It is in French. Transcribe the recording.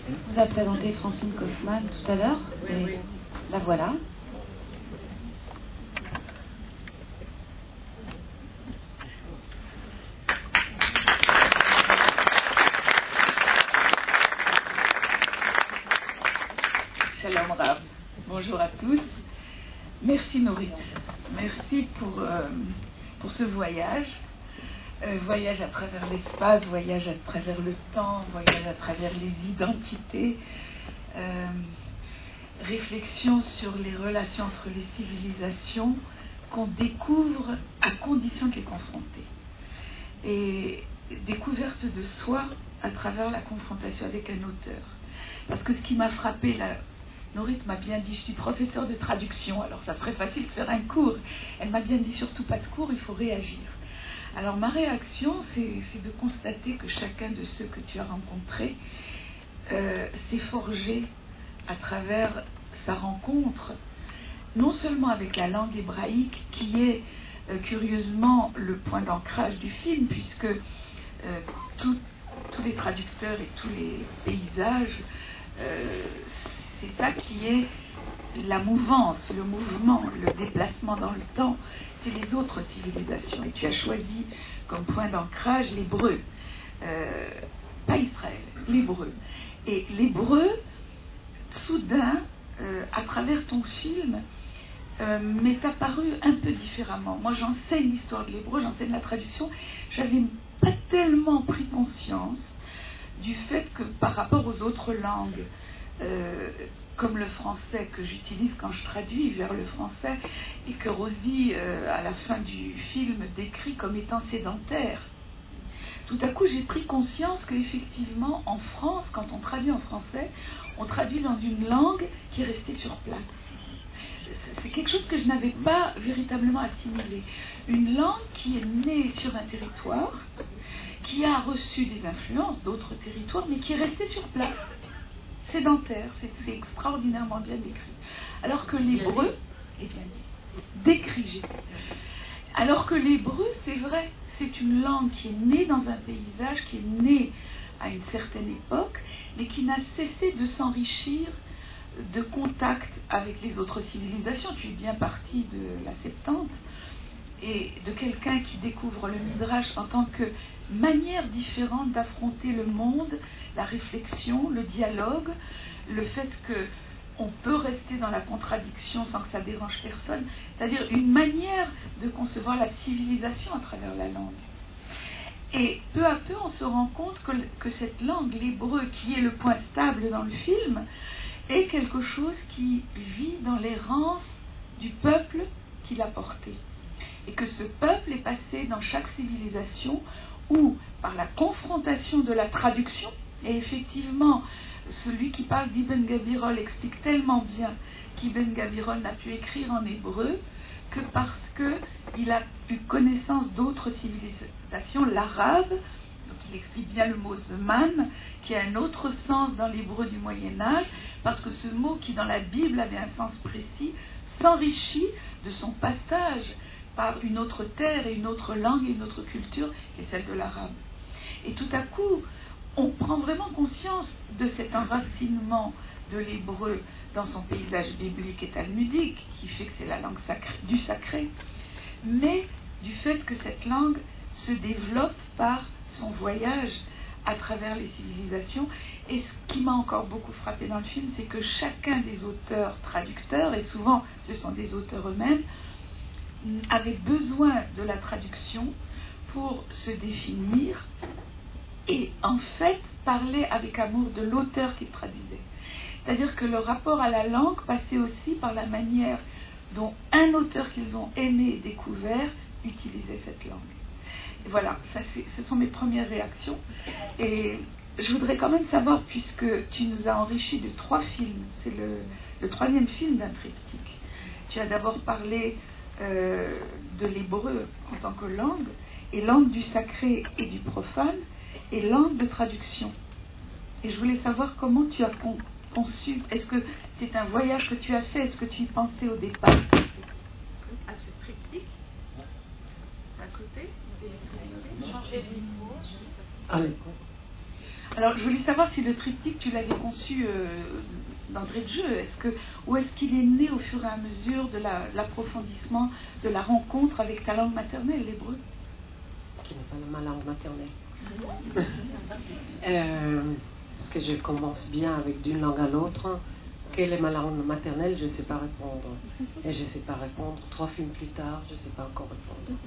vous a présenté Francine Kaufmann tout à l'heure, et la voilà. Shalom Rav, bonjour à tous. Merci Norit, merci pour ce voyage. Voyage à travers l'espace, voyage à travers le temps, voyage à travers les identités, réflexion sur les relations entre les civilisations qu'on découvre à condition de les confronter. Et découverte de soi à travers la confrontation avec un auteur. Parce que ce qui m'a frappé, Norit m'a bien dit, je suis professeure de traduction, alors ça serait facile de faire un cours. Elle m'a bien dit, surtout pas de cours, il faut réagir. Alors ma réaction, c'est de constater que chacun de ceux que tu as rencontrés s'est forgé à travers sa rencontre, non seulement avec la langue hébraïque, qui est curieusement le point d'ancrage du film, puisque tous les traducteurs et tous les paysages, c'est ça qui est la mouvance, le mouvement, le déplacement dans le temps, c'est les autres civilisations. Et tu as choisi comme point d'ancrage l'hébreu, pas Israël, l'hébreu. Et l'hébreu, soudain, à travers ton film, m'est apparu un peu différemment. Moi, j'enseigne l'histoire de l'hébreu, j'enseigne la traduction. J'avais pas tellement pris conscience du fait que par rapport aux autres langues, comme le français que j'utilise quand je traduis vers le français et que Rosie, à la fin du film, décrit comme étant sédentaire. Tout à coup, j'ai pris conscience qu'effectivement, en France, quand on traduit en français, on traduit dans une langue qui est restée sur place. C'est quelque chose que je n'avais pas véritablement assimilé. Une langue qui est née sur un territoire, qui a reçu des influences d'autres territoires, mais qui est restée sur place. Sédentaire, c'est extraordinairement bien décrit. Alors que l'hébreu, est bien dit, décrit, j'ai dit. Alors que l'hébreu, c'est vrai, c'est une langue qui est née dans un paysage, qui est née à une certaine époque, mais qui n'a cessé de s'enrichir de contact avec les autres civilisations. Tu es bien parti de la Septante, et de quelqu'un qui découvre le Midrash en tant que manière différente d'affronter le monde, la réflexion, le dialogue, le fait qu'on peut rester dans la contradiction sans que ça dérange personne, c'est-à-dire une manière de concevoir la civilisation à travers la langue. Et peu à peu, on se rend compte que cette langue, l'hébreu, qui est le point stable dans le film, est quelque chose qui vit dans l'errance du peuple qui l'a porté. Et que ce peuple est passé dans chaque civilisation où, par la confrontation de la traduction, et effectivement, celui qui parle d'Ibn Gabirol explique tellement bien qu'Ibn Gabirol n'a pu écrire en hébreu que parce qu'il a eu connaissance d'autres civilisations, l'arabe, donc il explique bien le mot Zman, qui a un autre sens dans l'hébreu du Moyen-Âge, parce que ce mot qui dans la Bible avait un sens précis, s'enrichit de son passage par une autre terre et une autre langue et une autre culture, qui est celle de l'arabe. Et tout à coup, on prend vraiment conscience de cet enracinement de l'hébreu dans son paysage biblique et talmudique, qui fait que c'est la langue du sacré, mais du fait que cette langue se développe par son voyage à travers les civilisations. Et ce qui m'a encore beaucoup frappé dans le film, c'est que chacun des auteurs traducteurs, et souvent ce sont des auteurs eux-mêmes, avait besoin de la traduction pour se définir et en fait parler avec amour de l'auteur qui traduisait. C'est-à-dire que le rapport à la langue passait aussi par la manière dont un auteur qu'ils ont aimé et découvert utilisait cette langue. Et voilà, ce sont mes premières réactions. Et je voudrais quand même savoir, puisque tu nous as enrichi de 3 films, c'est le 3e film d'un triptyque. Tu as d'abord parlé de l'hébreu en tant que langue, et langue du sacré et du profane, et langue de traduction. Et je voulais savoir comment tu as conçu, est-ce que c'est un voyage que tu as fait, est-ce que tu y pensais au départ à ce triptyque à côté, changer de micro. Allez. Alors, je voulais savoir si le triptyque, tu l'avais conçu d'entrée de jeu. Ou est-ce qu'il est né au fur et à mesure de l'approfondissement, de la rencontre avec ta langue maternelle, l'hébreu? Qui n'est pas ma langue maternelle. Est-ce que je commence bien avec d'une langue à l'autre? Quelle est ma langue maternelle? Je ne sais pas répondre. Et je ne sais pas répondre. 3 films plus tard, je ne sais pas encore répondre.